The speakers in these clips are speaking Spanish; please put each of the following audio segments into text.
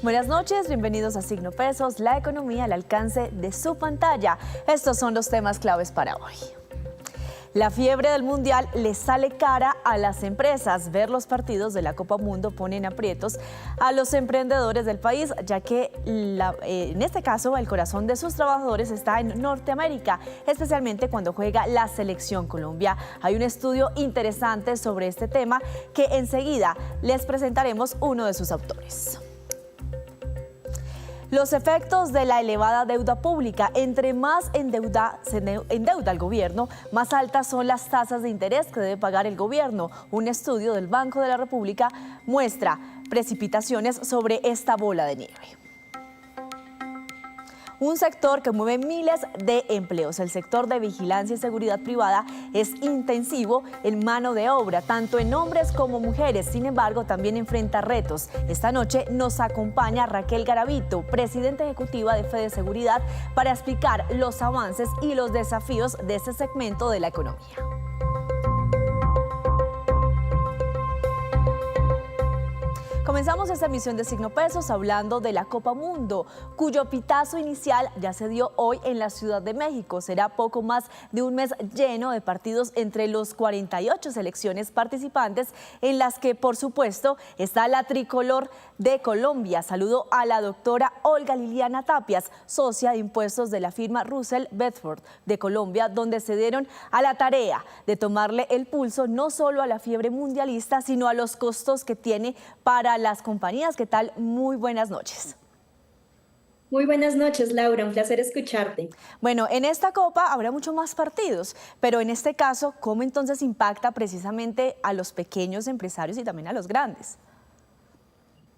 Buenas noches, bienvenidos a Signo Pesos, la economía al alcance de su pantalla. Estos son los temas claves para hoy. La fiebre del Mundial le sale cara a las empresas. Ver los partidos de la Copa Mundo ponen aprietos a los emprendedores del país, ya que en este caso el corazón de sus trabajadores está en Norteamérica, especialmente cuando juega la Selección Colombia. Hay un estudio interesante sobre este tema que enseguida les presentaremos uno de sus autores. Los efectos de la elevada deuda pública. Entre más se endeuda el gobierno, más altas son las tasas de interés que debe pagar el gobierno. Un estudio del Banco de la República muestra precipitaciones sobre esta bola de nieve. Un sector que mueve miles de empleos. El sector de vigilancia y seguridad privada es intensivo en mano de obra, tanto en hombres como mujeres. Sin embargo, también enfrenta retos. Esta noche nos acompaña Raquel Garavito, presidenta ejecutiva de Fede Seguridad, para explicar los avances y los desafíos de este segmento de la economía. Comenzamos esta emisión de Signo Pesos hablando de la Copa Mundo, cuyo pitazo inicial ya se dio hoy en la Ciudad de México. Será poco más de un mes lleno de partidos entre los 48 selecciones participantes, en las que, por supuesto, está la tricolor de Colombia. Saludo a la doctora Olga Liliana Tapias, socia de impuestos de la firma Russell Bedford de Colombia, donde se dieron a la tarea de tomarle el pulso no solo a la fiebre mundialista, sino a los costos que tiene para las compañías. ¿Qué tal? Muy buenas noches. Muy buenas noches, Laura, un placer escucharte. Bueno, en esta Copa habrá mucho más partidos, pero en este caso, ¿cómo entonces impacta precisamente a los pequeños empresarios y también a los grandes?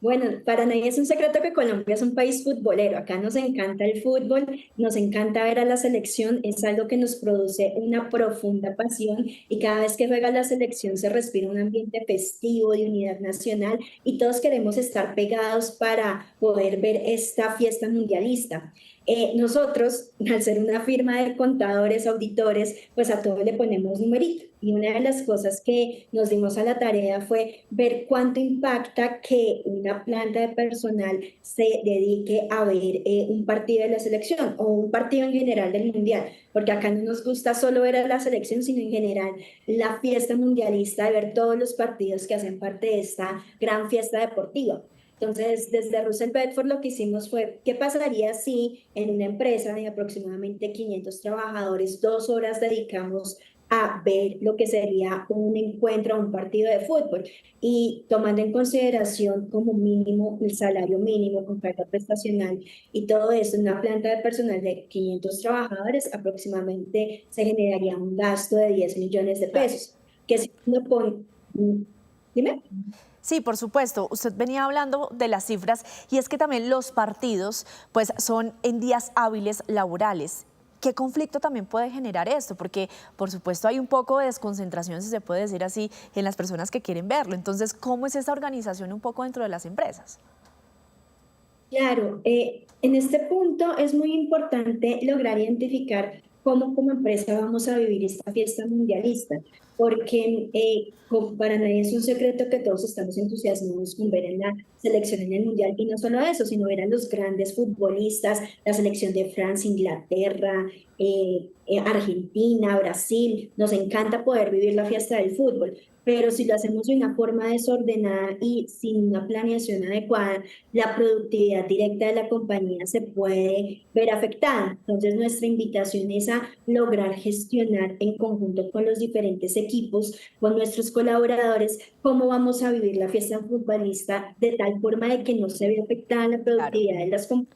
Bueno, para nadie es un secreto que Colombia es un país futbolero. Acá nos encanta el fútbol, nos encanta ver a la selección, es algo que nos produce una profunda pasión y cada vez que juega la selección se respira un ambiente festivo de unidad nacional y todos queremos estar pegados para poder ver esta fiesta mundialista. Nosotros, al ser una firma de contadores, auditores, pues a todos le ponemos numerito. Y una de las cosas que nos dimos a la tarea fue ver cuánto impacta que una planta de personal se dedique a ver un partido de la selección o un partido en general del mundial, porque acá no nos gusta solo ver a la selección, sino en general la fiesta mundialista, de ver todos los partidos que hacen parte de esta gran fiesta deportiva. Entonces, desde Russell Bedford lo que hicimos fue, ¿qué pasaría si en una empresa de aproximadamente 500 trabajadores, 2 horas dedicamos a ver lo que sería un encuentro, un partido de fútbol? Y tomando en consideración como mínimo el salario mínimo con carga prestacional y todo eso, en una planta de personal de 500 trabajadores, aproximadamente se generaría un gasto de 10 millones de pesos. Que si uno pone... Dime. Sí, por supuesto. Usted venía hablando de las cifras y es que también los partidos pues son en días hábiles laborales. ¿Qué conflicto también puede generar esto? Porque, por supuesto, hay un poco de desconcentración, si se puede decir así, en las personas que quieren verlo. Entonces, ¿cómo es esta organización un poco dentro de las empresas? Claro, en este punto es muy importante lograr identificar cómo como empresa vamos a vivir esta fiesta mundialista, porque para nadie es un secreto que todos estamos entusiasmados con ver en la selección en el mundial, y no solo eso, sino ver a los grandes futbolistas, la selección de Francia, Inglaterra, Argentina, Brasil. Nos encanta poder vivir la fiesta del fútbol, pero si lo hacemos de una forma desordenada y sin una planeación adecuada, la productividad directa de la compañía se puede ver afectada. Entonces, nuestra invitación es a lograr gestionar en conjunto con los diferentes equipos, con nuestros colaboradores, cómo vamos a vivir la fiesta futbolista de tal forma de que no se vea afectada la Claro. productividad de las compañías.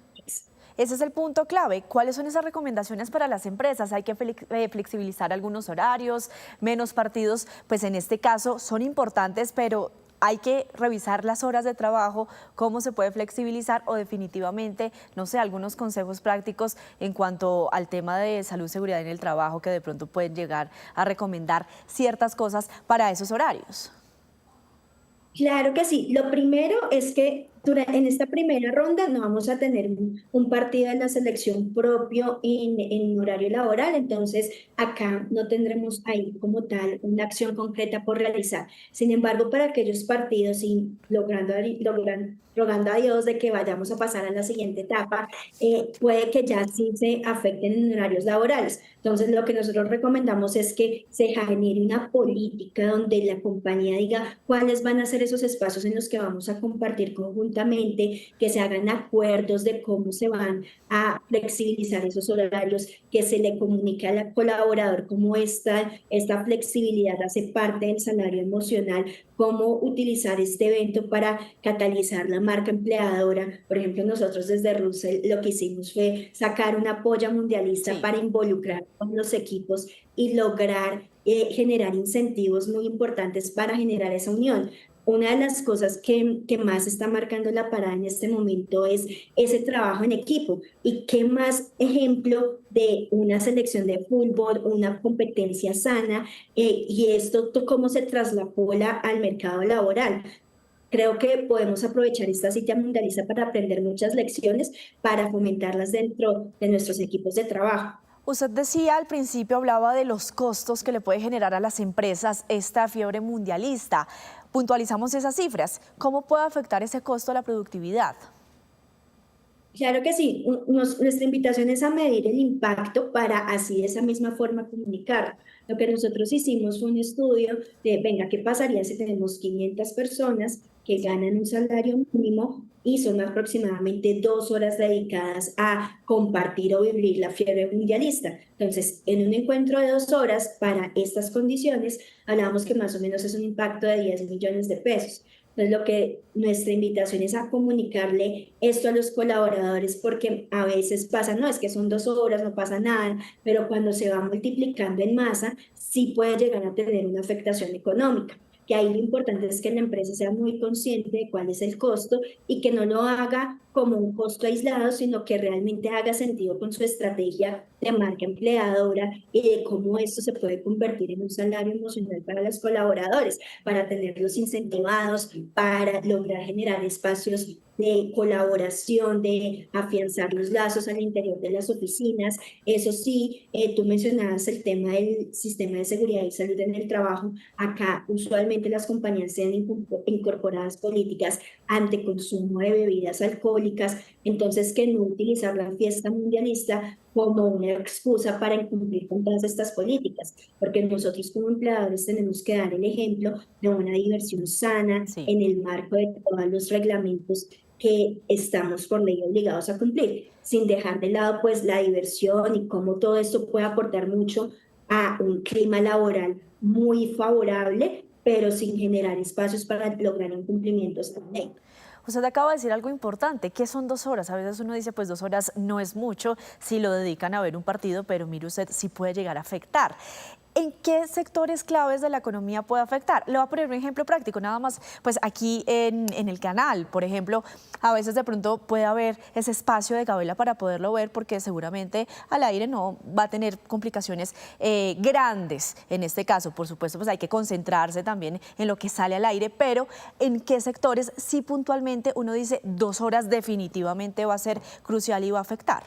Ese es el punto clave. ¿Cuáles son esas recomendaciones para las empresas? Hay que flexibilizar algunos horarios, menos partidos, pues en este caso son importantes, pero hay que revisar las horas de trabajo, cómo se puede flexibilizar o definitivamente, no sé, algunos consejos prácticos en cuanto al tema de salud y seguridad en el trabajo que de pronto pueden llegar a recomendar ciertas cosas para esos horarios. Claro que sí. Lo primero es que En esta primera ronda no vamos a tener un partido de la selección propio en horario laboral, entonces acá no tendremos ahí como tal una acción concreta por realizar. Sin embargo, para aquellos partidos y rogando a Dios de que vayamos a pasar a la siguiente etapa, puede que ya sí se afecten en horarios laborales. Entonces, lo que nosotros recomendamos es que se genere una política donde la compañía diga cuáles van a ser esos espacios en los que vamos a compartir conjuntamente, que se hagan acuerdos de cómo se van a flexibilizar esos horarios, que se le comunique al colaborador cómo esta flexibilidad hace parte del salario emocional, cómo utilizar este evento para catalizar la marca empleadora. Por ejemplo, nosotros desde Russell lo que hicimos fue sacar una polla mundialista Sí. para involucrar con los equipos y lograr generar incentivos muy importantes para generar esa unión. Una de las cosas que más está marcando la parada en este momento es ese trabajo en equipo. ¿Y qué más ejemplo de una selección de fútbol, una competencia sana y esto cómo se traslapola al mercado laboral? Creo que podemos aprovechar esta cita mundialista para aprender muchas lecciones, para fomentarlas dentro de nuestros equipos de trabajo. Usted decía al principio, hablaba de los costos que le puede generar a las empresas esta fiebre mundialista. Puntualizamos esas cifras. ¿Cómo puede afectar ese costo a la productividad? Claro que sí, nuestra invitación es a medir el impacto para así de esa misma forma comunicar. Lo que nosotros hicimos fue un estudio de, venga, ¿qué pasaría si tenemos 500 personas que ganan un salario mínimo y son aproximadamente 2 horas dedicadas a compartir o vivir la fiebre mundialista? Entonces, en un encuentro de 2 horas para estas condiciones, hablamos que más o menos es un impacto de 10 millones de pesos. Entonces, nuestra invitación es a comunicarle esto a los colaboradores, porque a veces pasa, no, es que son 2 horas, no pasa nada, pero cuando se va multiplicando en masa, sí puede llegar a tener una afectación económica. Que ahí lo importante es que la empresa sea muy consciente de cuál es el costo y que no lo haga como un costo aislado, sino que realmente haga sentido con su estrategia de marca empleadora y de cómo esto se puede convertir en un salario emocional para los colaboradores, para tenerlos incentivados, para lograr generar espacios de colaboración, de afianzar los lazos al interior de las oficinas. Eso sí, tú mencionabas el tema del sistema de seguridad y salud en el trabajo. Acá usualmente las compañías tienen incorporadas políticas ante consumo de bebidas alcohólicas, entonces que no utilizar la fiesta mundialista como una excusa para incumplir con todas estas políticas, porque nosotros como empleadores tenemos que dar el ejemplo de una diversión sana Sí. en el marco de todos los reglamentos que estamos por ley obligados a cumplir, sin dejar de lado pues la diversión y cómo todo esto puede aportar mucho a un clima laboral muy favorable, pero sin generar espacios para lograr incumplimientos de ley. Usted acaba de decir algo importante, ¿qué son 2 horas? A veces uno dice, pues 2 horas no es mucho si lo dedican a ver un partido, pero mire usted, sí puede llegar a afectar. ¿En qué sectores claves de la economía puede afectar? Le voy a poner un ejemplo práctico, nada más, pues aquí en el canal, por ejemplo, a veces de pronto puede haber ese espacio de gabela para poderlo ver porque seguramente al aire no va a tener complicaciones grandes en este caso. Por supuesto, pues hay que concentrarse también en lo que sale al aire, pero ¿en qué sectores sí puntualmente uno dice 2 horas definitivamente va a ser crucial y va a afectar?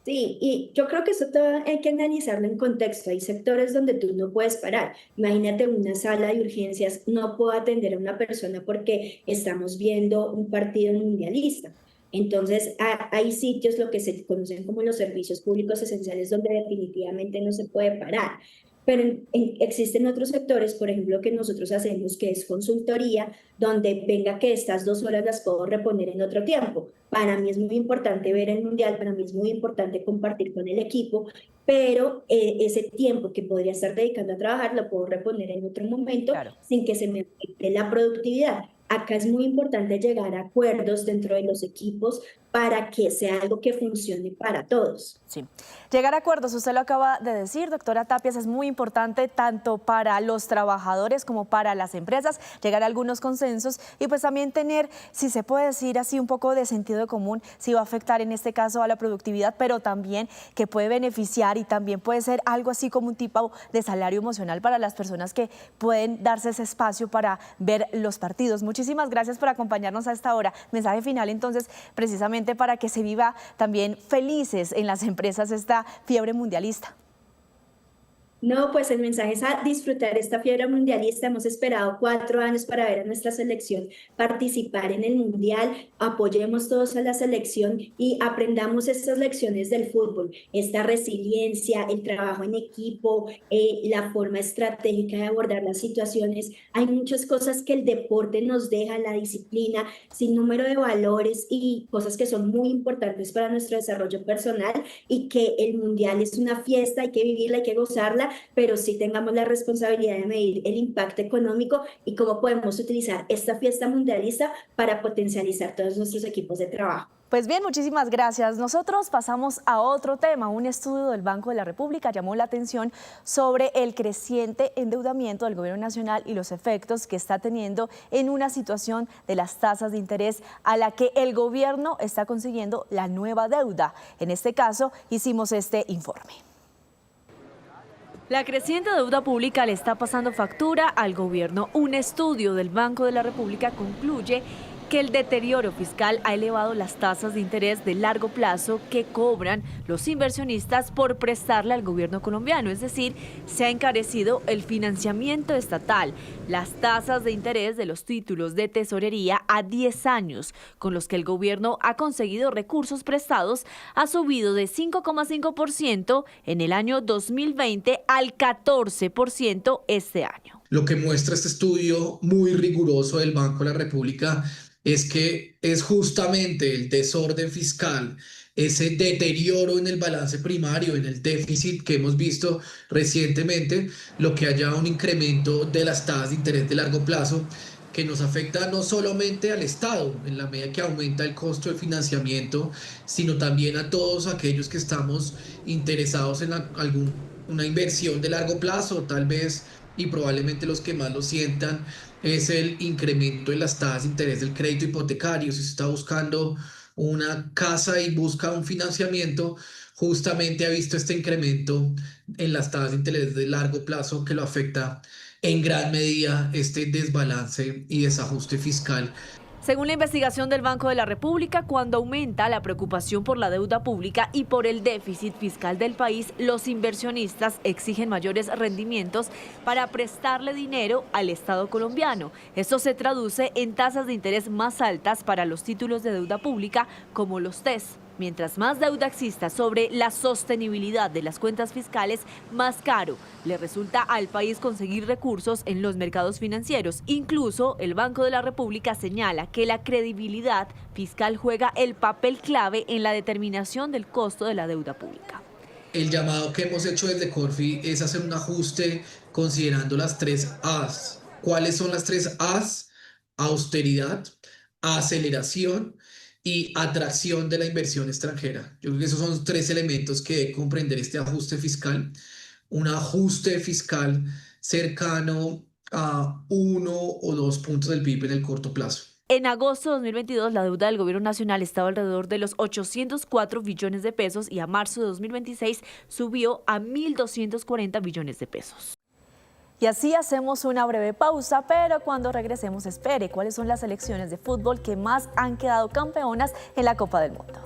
Sí, y yo creo que eso todo hay que analizarlo en contexto. Hay sectores donde tú no puedes parar. Imagínate una sala de urgencias, no puedo atender a una persona porque estamos viendo un partido mundialista. Entonces, hay sitios, lo que se conocen como los servicios públicos esenciales, donde definitivamente no se puede parar. Pero existen otros sectores, por ejemplo, que nosotros hacemos, que es consultoría, donde venga que estas 2 horas las puedo reponer en otro tiempo. Para mí es muy importante ver el mundial, para mí es muy importante compartir con el equipo, pero ese tiempo que podría estar dedicando a trabajar lo puedo reponer en otro momento Claro. sin que se me afecte la productividad. Acá es muy importante llegar a acuerdos dentro de los equipos para que sea algo que funcione para todos. Sí, llegar a acuerdos, usted lo acaba de decir, doctora Tapias, es muy importante tanto para los trabajadores como para las empresas, llegar a algunos consensos y pues también tener, si se puede decir así, un poco de sentido común, si va a afectar en este caso a la productividad, pero también que puede beneficiar y también puede ser algo así como un tipo de salario emocional para las personas que pueden darse ese espacio para ver los partidos. Muchísimas gracias por acompañarnos a esta hora. Mensaje final entonces, precisamente para que se viva también felices en las empresas esta fiebre mundialista. No, pues el mensaje es a disfrutar esta fiebre mundialista. Hemos esperado 4 años para ver a nuestra selección participar en el Mundial. Apoyemos todos a la selección y aprendamos estas lecciones del fútbol, esta resiliencia, el trabajo en equipo, la forma estratégica de abordar las situaciones. Hay muchas cosas que el deporte nos deja, la disciplina, sin número de valores y cosas que son muy importantes para nuestro desarrollo personal, y que el Mundial es una fiesta, hay que vivirla, hay que gozarla, pero sí tengamos la responsabilidad de medir el impacto económico y cómo podemos utilizar esta fiesta mundialista para potencializar todos nuestros equipos de trabajo. Pues bien, muchísimas gracias. Nosotros pasamos a otro tema. Un estudio del Banco de la República llamó la atención sobre el creciente endeudamiento del gobierno nacional y los efectos que está teniendo en una situación de las tasas de interés a la que el gobierno está consiguiendo la nueva deuda. En este caso, hicimos este informe. La creciente deuda pública le está pasando factura al gobierno. Un estudio del Banco de la República concluye que el deterioro fiscal ha elevado las tasas de interés de largo plazo que cobran los inversionistas por prestarle al gobierno colombiano, es decir, se ha encarecido el financiamiento estatal. Las tasas de interés de los títulos de tesorería a 10 años con los que el gobierno ha conseguido recursos prestados ha subido de 5,5% en el año 2020 al 14% este año. Lo que muestra este estudio muy riguroso del Banco de la República es que es justamente el desorden fiscal, ese deterioro en el balance primario, en el déficit que hemos visto recientemente, lo que haya un incremento de las tasas de interés de largo plazo que nos afecta no solamente al Estado, en la medida que aumenta el costo de financiamiento, sino también a todos aquellos que estamos interesados en una inversión de largo plazo, tal vez, y probablemente los que más lo sientan es el incremento en las tasas de interés del crédito hipotecario. Si se está buscando una casa y busca un financiamiento, justamente ha visto este incremento en las tasas de interés de largo plazo que lo afecta en gran medida este desbalance y desajuste fiscal. Según la investigación del Banco de la República, cuando aumenta la preocupación por la deuda pública y por el déficit fiscal del país, los inversionistas exigen mayores rendimientos para prestarle dinero al Estado colombiano. Esto se traduce en tasas de interés más altas para los títulos de deuda pública como los TES. Mientras más deuda exista sobre la sostenibilidad de las cuentas fiscales, más caro le resulta al país conseguir recursos en los mercados financieros. Incluso el Banco de la República señala que la credibilidad fiscal juega el papel clave en la determinación del costo de la deuda pública. El llamado que hemos hecho desde Corfi es hacer un ajuste considerando las 3 A's. ¿Cuáles son las 3 A's? Austeridad, aceleración y atracción de la inversión extranjera. Yo creo que esos son 3 elementos que debe comprender este ajuste fiscal. Un ajuste fiscal cercano a 1 o 2 puntos del PIB en el corto plazo. En agosto de 2022, la deuda del gobierno nacional estaba alrededor de los 804 billones de pesos y a marzo de 2026 subió a 1.240 billones de pesos. Y así hacemos una breve pausa, pero cuando regresemos espere cuáles son las selecciones de fútbol que más han quedado campeonas en la Copa del Mundo.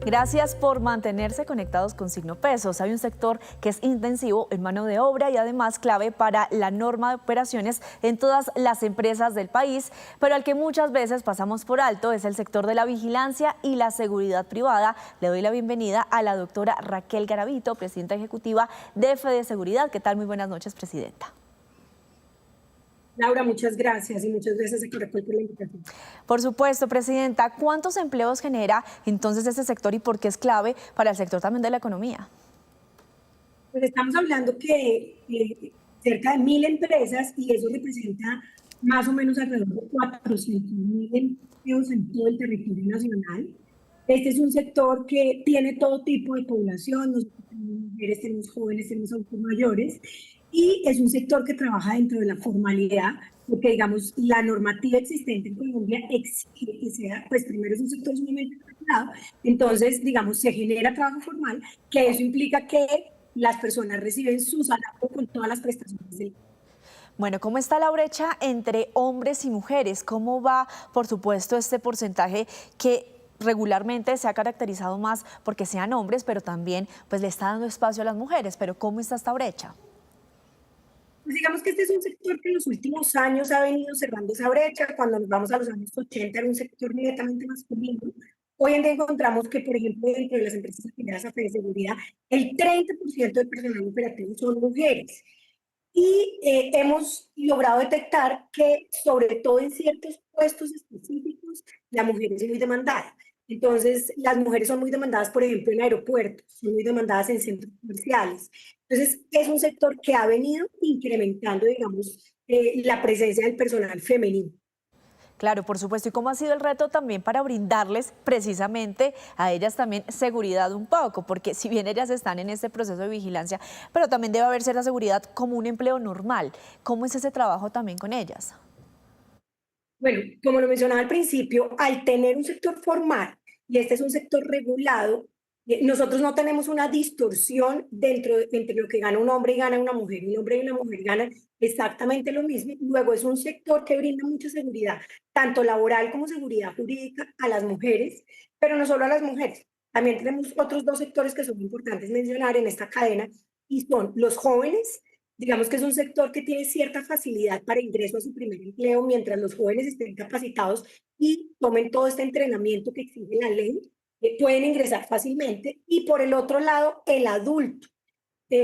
Gracias por mantenerse conectados con Signo Pesos. Hay un sector que es intensivo en mano de obra y además clave para la norma de operaciones en todas las empresas del país, pero al que muchas veces pasamos por alto es el sector de la vigilancia y la seguridad privada. Le doy la bienvenida a la doctora Raquel Garavito, presidenta ejecutiva de Fede Seguridad. ¿Qué tal? Muy buenas noches, presidenta. Laura, muchas gracias y muchas gracias a Caracol por la invitación. Por supuesto, presidenta. ¿Cuántos empleos genera entonces este sector y por qué es clave para el sector también de la economía? Pues estamos hablando que cerca de 1.000 empresas y eso representa más o menos alrededor de 400.000 empleos en todo el territorio nacional. Este es un sector que tiene todo tipo de población, nosotros tenemos mujeres, tenemos jóvenes, tenemos adultos mayores, y es un sector que trabaja dentro de la formalidad, porque digamos la normativa existente en Colombia exige que sea, pues primero es un sector sumamente lado. Entonces, digamos, se genera trabajo formal, que eso implica que las personas reciben su salario con todas las prestaciones del. Bueno, ¿cómo está la brecha entre hombres y mujeres? ¿Cómo va, por supuesto, este porcentaje que regularmente se ha caracterizado más porque sean hombres, pero también pues le está dando espacio a las mujeres? Pero ¿cómo está esta brecha? Pues digamos que este es un sector que en los últimos años ha venido cerrando esa brecha. Cuando nos vamos a los años 80 era un sector netamente masculino. Hoy en día encontramos que, por ejemplo, dentro de las empresas afiliadas a Fedeseguridad, el 30% del personal operativo son mujeres. Y hemos logrado detectar que, sobre todo en ciertos puestos específicos, la mujer es muy demandada. Entonces, las mujeres son muy demandadas, por ejemplo, en aeropuertos, son muy demandadas en centros comerciales. Entonces, es un sector que ha venido incrementando, digamos, la presencia del personal femenino. Claro, por supuesto. ¿Y cómo ha sido el reto también para brindarles precisamente a ellas también seguridad un poco? Porque si bien ellas están en este proceso de vigilancia, pero también debe haber cierta seguridad como un empleo normal. ¿Cómo es ese trabajo también con ellas? Bueno, como lo mencionaba al principio, al tener un sector formal y este es un sector regulado, nosotros no tenemos una distorsión entre lo que gana un hombre y gana una mujer. Un hombre y una mujer ganan exactamente lo mismo. Luego es un sector que brinda mucha seguridad, tanto laboral como seguridad jurídica a las mujeres, pero no solo a las mujeres. También tenemos otros dos sectores que son importantes mencionar en esta cadena y son los jóvenes. Digamos que es un sector que tiene cierta facilidad para ingreso a su primer empleo mientras los jóvenes estén capacitados y tomen todo este entrenamiento que exige la ley, pueden ingresar fácilmente. Y por el otro lado, el adulto.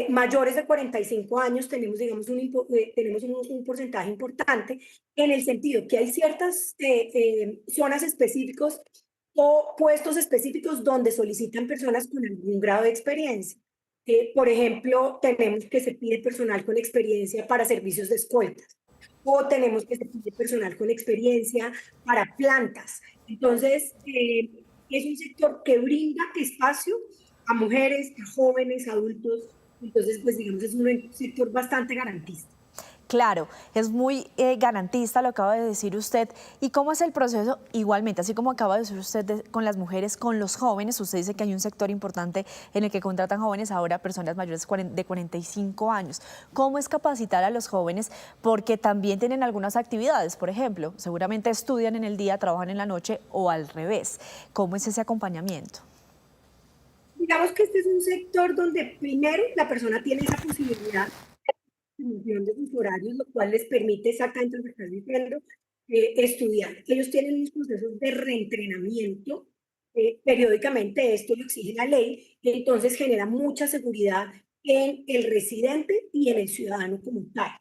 Mayores de 45 años tenemos, digamos, tenemos un porcentaje importante en el sentido que hay ciertas zonas específicas o puestos específicos donde solicitan personas con algún grado de experiencia. Por ejemplo, tenemos que se pide personal con experiencia para servicios de escoltas o tenemos que se pide personal con experiencia para plantas. Entonces, es un sector que brinda espacio a mujeres, a jóvenes, a adultos. Entonces, pues digamos, es un sector bastante garantista. Claro, es muy garantista, lo acaba de decir usted. ¿Y cómo es el proceso? Igualmente, así como acaba de decir usted con las mujeres, con los jóvenes, usted dice que hay un sector importante en el que contratan jóvenes, ahora personas mayores de 45 años. ¿Cómo es capacitar a los jóvenes? Porque también tienen algunas actividades, por ejemplo, seguramente estudian en el día, trabajan en la noche o al revés. ¿Cómo es ese acompañamiento? Digamos que este es un sector donde primero la persona tiene esa posibilidad de sus horarios, lo cual les permite exactamente lo que estás diciendo, estudiar. Ellos tienen unos procesos de reentrenamiento, periódicamente esto lo exige la ley, y entonces genera mucha seguridad en el residente y en el ciudadano como tal.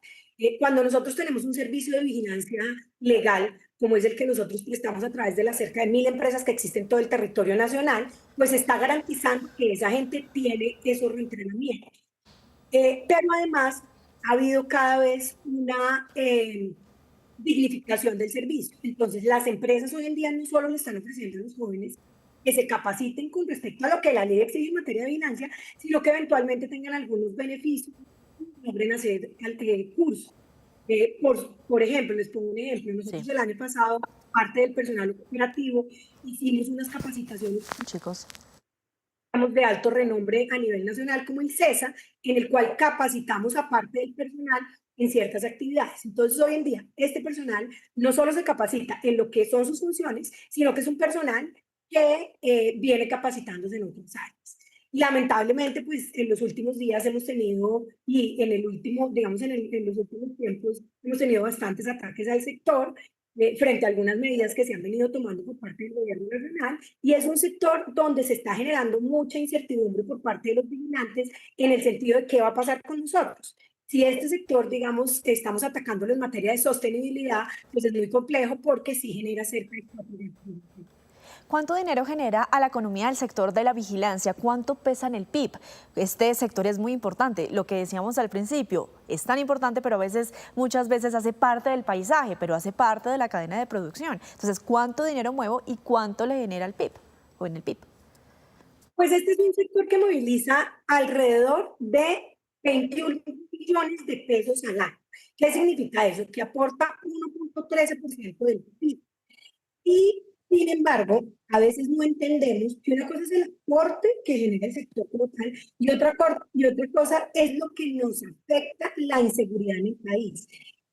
Cuando nosotros tenemos un servicio de vigilancia legal, como es el que nosotros prestamos a través de las cerca de 1000 empresas que existen en todo el territorio nacional, pues está garantizando que esa gente tiene esos reentrenamientos. Pero además ha habido cada vez una dignificación del servicio. Entonces, las empresas hoy en día no solo le están ofreciendo a los jóvenes que se capaciten con respecto a lo que la ley exige en materia de vigilancia, sino que eventualmente tengan algunos beneficios y logren hacer cursos. Por ejemplo, les pongo un ejemplo, nosotros Sí, el año pasado, parte del personal operativo, hicimos unas capacitaciones chicos. de alto renombre a nivel nacional como el CESA, en el cual capacitamos a parte del personal en ciertas actividades. Entonces, hoy en día, este personal no solo se capacita en lo que son sus funciones, sino que es un personal que viene capacitándose en otras áreas. Lamentablemente, pues en los últimos días hemos tenido, y en el último, digamos, en los últimos tiempos, hemos tenido bastantes ataques al sector frente a algunas medidas que se han venido tomando por parte del gobierno nacional, y es un sector donde se está generando mucha incertidumbre por parte de los vigilantes en el sentido de qué va a pasar con nosotros. Si este sector, digamos, estamos atacándolo en materia de sostenibilidad, pues es muy complejo porque sí genera cerca de 4. ¿Cuánto dinero genera a la economía del sector de la vigilancia? ¿Cuánto pesa en el PIB? Este sector es muy importante. Lo que decíamos al principio, es tan importante, pero a veces, muchas veces hace parte del paisaje, pero hace parte de la cadena de producción. Entonces, ¿cuánto dinero muevo y cuánto le genera al PIB o en el PIB? Pues este es un sector que moviliza alrededor de 21 billones de pesos al año. ¿Qué significa eso? Que aporta 1.13% del PIB. Y Sin embargo, a veces no entendemos que una cosa es el aporte que genera el sector como tal y otra cosa es lo que nos afecta la inseguridad en el país.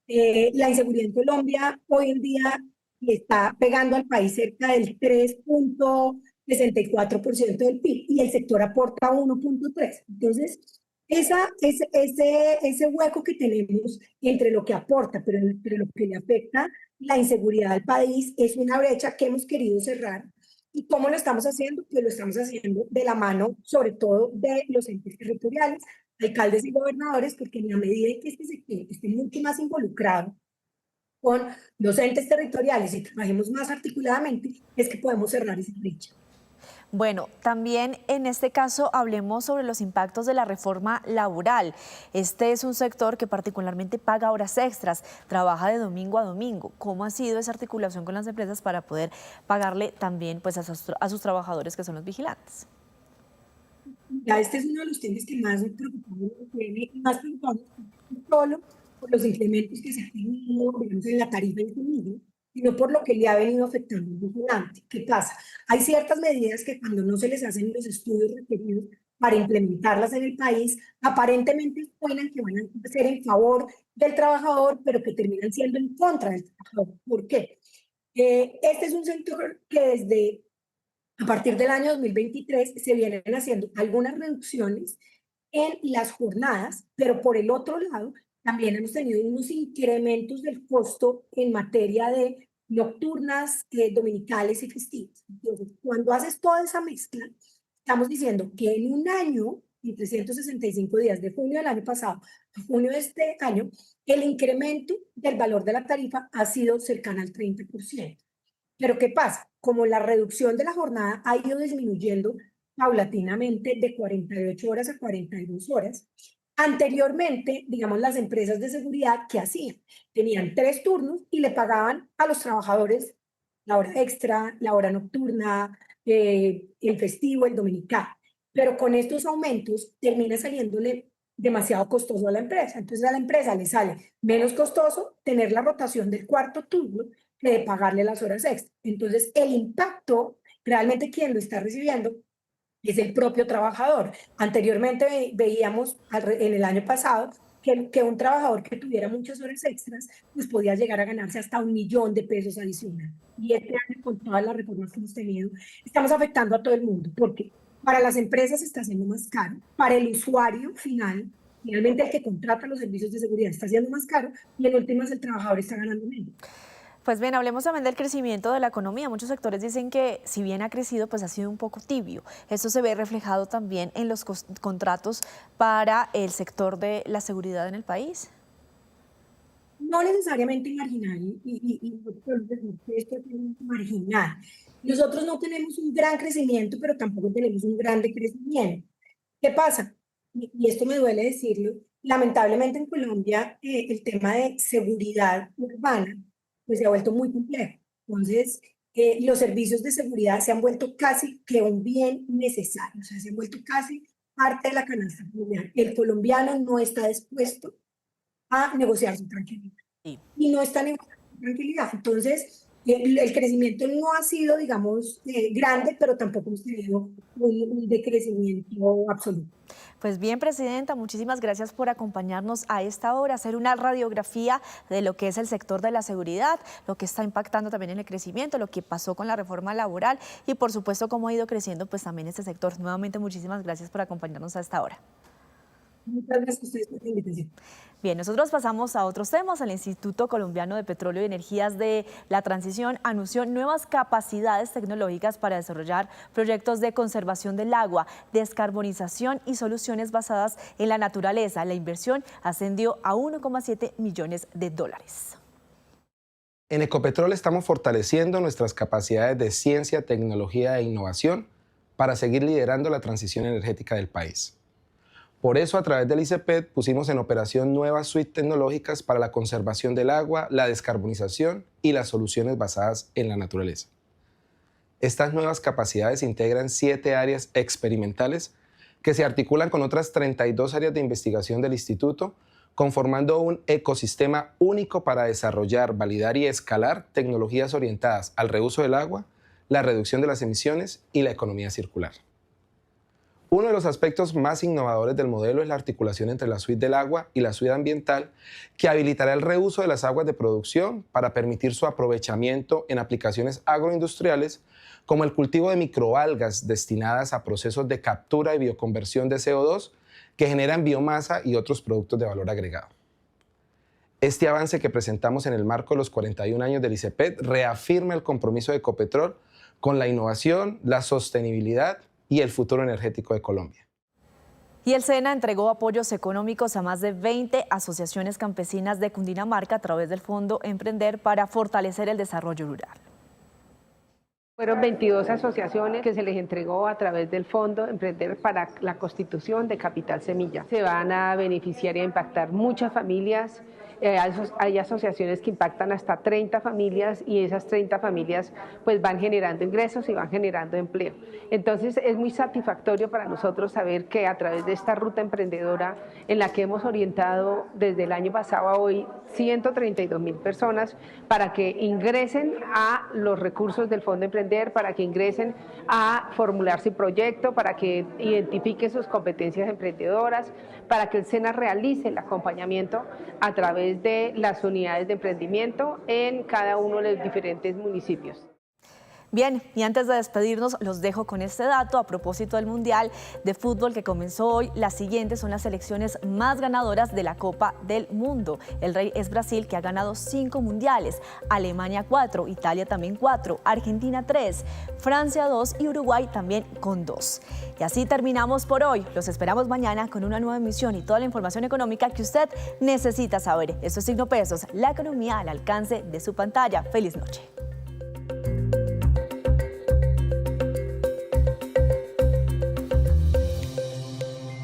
La inseguridad en Colombia hoy en día le está pegando al país cerca del 3,64% del PIB y el sector aporta 1,3%. Entonces, ese hueco que tenemos entre lo que aporta, pero entre lo que le afecta la inseguridad al país, es una brecha que hemos querido cerrar. ¿Y cómo lo estamos haciendo? Pues lo estamos haciendo de la mano, sobre todo, de los entes territoriales, alcaldes y gobernadores, porque en la medida en que este sector esté mucho más involucrado con los entes territoriales y trabajemos más articuladamente, es que podemos cerrar esa brecha. Bueno, también en este caso hablemos sobre los impactos de la reforma laboral. Este es un sector que particularmente paga horas extras, trabaja de domingo a domingo. ¿Cómo ha sido esa articulación con las empresas para poder pagarle también pues, a sus trabajadores que son los vigilantes? Ya este es uno de los temas que más me preocupados tiene, y más preocupados no solo por los incrementos que se han tenido, digamos, en la tarifa del combustible, sino por lo que le ha venido afectando al vigilante. ¿Qué pasa? Hay ciertas medidas que cuando no se les hacen los estudios requeridos para implementarlas en el país, aparentemente suenan que van a ser en favor del trabajador, pero que terminan siendo en contra del trabajador. ¿Por qué? Este es un sector que a partir del año 2023 se vienen haciendo algunas reducciones en las jornadas, pero por el otro lado también hemos tenido unos incrementos del costo en materia de nocturnas, dominicales y festivas. Entonces, cuando haces toda esa mezcla, estamos diciendo que en un año, en 365 días, de junio del año pasado a junio de este año, el incremento del valor de la tarifa ha sido cercano al 30%. Pero ¿qué pasa? Como la reducción de la jornada ha ido disminuyendo paulatinamente de 48 horas a 42 horas, anteriormente, digamos, las empresas de seguridad, ¿qué hacían? Tenían 3 turnos y le pagaban a los trabajadores la hora extra, la hora nocturna, el festivo, el dominical. Pero con estos aumentos termina saliéndole demasiado costoso a la empresa. Entonces a la empresa le sale menos costoso tener la rotación del cuarto turno que de pagarle las horas extra. Entonces el impacto, realmente quien lo está recibiendo es el propio trabajador. Anteriormente veíamos en el año pasado que un trabajador que tuviera muchas horas extras pues podía llegar a ganarse hasta 1.000.000 de pesos adicional. Y este año, con todas las reformas que hemos tenido, estamos afectando a todo el mundo, porque para las empresas está siendo más caro, para el usuario final, finalmente el que contrata los servicios de seguridad está siendo más caro, y en últimas el trabajador está ganando menos. Pues bien, hablemos también del crecimiento de la economía. Muchos sectores dicen que si bien ha crecido, pues ha sido un poco tibio. Esto se ve reflejado también en los contratos para el sector de la seguridad en el país. No necesariamente marginal, y esto es marginal. Nosotros no tenemos un gran crecimiento, pero tampoco tenemos un gran decrecimiento. ¿Qué pasa? Y esto me duele decirlo, lamentablemente en Colombia el tema de seguridad urbana pues se ha vuelto muy complejo. Entonces, los servicios de seguridad se han vuelto casi que un bien necesario, o sea, se han vuelto casi parte de la canasta familiar. El colombiano no está dispuesto a negociar su tranquilidad. Sí. Y no está negociando su tranquilidad. Entonces, el crecimiento no ha sido, digamos, grande, pero tampoco hemos tenido un decrecimiento absoluto. Pues bien, Presidenta, muchísimas gracias por acompañarnos a esta hora, hacer una radiografía de lo que es el sector de la seguridad, lo que está impactando también en el crecimiento, lo que pasó con la reforma laboral y, por supuesto, cómo ha ido creciendo pues también este sector. Nuevamente, muchísimas gracias por acompañarnos a esta hora. Muchas gracias a ustedes por la invitación. Bien, nosotros pasamos a otros temas. El Instituto Colombiano de Petróleo y Energías de la Transición anunció nuevas capacidades tecnológicas para desarrollar proyectos de conservación del agua, descarbonización y soluciones basadas en la naturaleza. La inversión ascendió a $1,7 millones. En Ecopetrol estamos fortaleciendo nuestras capacidades de ciencia, tecnología e innovación para seguir liderando la transición energética del país. Por eso, a través del ICEPET pusimos en operación nuevas suites tecnológicas para la conservación del agua, la descarbonización y las soluciones basadas en la naturaleza. Estas nuevas capacidades integran 7 áreas experimentales que se articulan con otras 32 áreas de investigación del instituto, conformando un ecosistema único para desarrollar, validar y escalar tecnologías orientadas al reuso del agua, la reducción de las emisiones y la economía circular. Uno de los aspectos más innovadores del modelo es la articulación entre la suite del agua y la suite ambiental, que habilitará el reuso de las aguas de producción para permitir su aprovechamiento en aplicaciones agroindustriales, como el cultivo de microalgas destinadas a procesos de captura y bioconversión de CO2 que generan biomasa y otros productos de valor agregado. Este avance que presentamos en el marco de los 41 años del ICEPET reafirma el compromiso de Ecopetrol con la innovación, la sostenibilidad y el futuro energético de Colombia. Y el SENA entregó apoyos económicos a más de 20 asociaciones campesinas de Cundinamarca a través del Fondo Emprender para fortalecer el desarrollo rural. Fueron 22 asociaciones que se les entregó a través del Fondo Emprender para la constitución de Capital Semilla. Se van a beneficiar y a impactar muchas familias. Hay asociaciones que impactan hasta 30 familias y esas 30 familias pues van generando ingresos y van generando empleo. Entonces es muy satisfactorio para nosotros saber que a través de esta ruta emprendedora en la que hemos orientado desde el año pasado a hoy 132.000 personas para que ingresen a los recursos del Fondo Emprender, para que ingresen a formular su proyecto, para que identifiquen sus competencias emprendedoras, para que el SENA realice el acompañamiento a través de las unidades de emprendimiento en cada uno de los diferentes municipios. Bien, y antes de despedirnos, los dejo con este dato a propósito del Mundial de Fútbol que comenzó hoy. Las siguientes son las selecciones más ganadoras de la Copa del Mundo. El rey es Brasil, que ha ganado 5 mundiales, Alemania 4, Italia también 4, Argentina 3, Francia 2 y Uruguay también con 2. Y así terminamos por hoy. Los esperamos mañana con una nueva emisión y toda la información económica que usted necesita saber. Esto es Signo Pesos, la economía al alcance de su pantalla. Feliz noche.